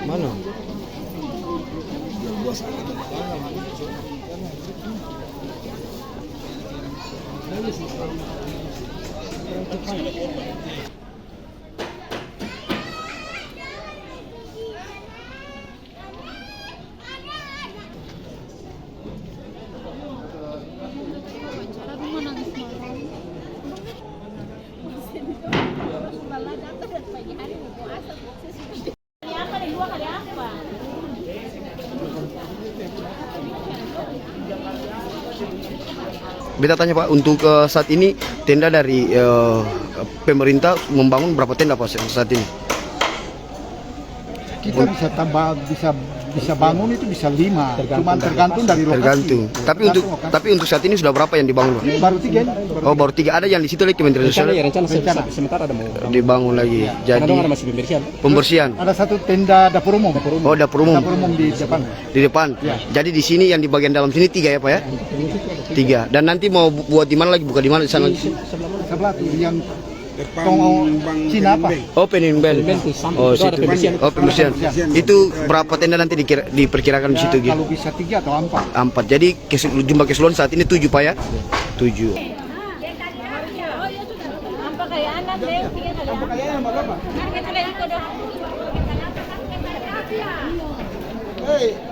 Mana? Beta tanya Pak, untuk saat ini tenda dari pemerintah membangun berapa tenda Pak saat ini? Kita bisa tambah, bisa bangun itu bisa 5, cuma tergantung dari lokasi. Tergantung. Tapi untuk saat ini sudah berapa yang dibangun Pak? Ini baru 3. Oh baru 3, ada yang di situ lagi Kementerian Sosial Rencana sementara ada mau dibangun lagi. Jadi ada masih pembersihan. Ada satu tenda dapur umum. Oh dapur umum. Dapur umum di depan. Di depan. Ya. Jadi di sini yang di bagian dalam sini 3 ya Pak ya? 3. Dan nanti mau buat di mana lagi? Buka di mana di sana? Sebelah tuh yang tong Cina apa? Oh Penin Bel. Oh situ. Oh pembersihan. Itu berapa tenda nanti diperkirakan di situ gitu? Kalau bisa 3 atau 4. 4. Jadi jumlah keseluruhan saat ini 7 Pak ya? 7. Hey.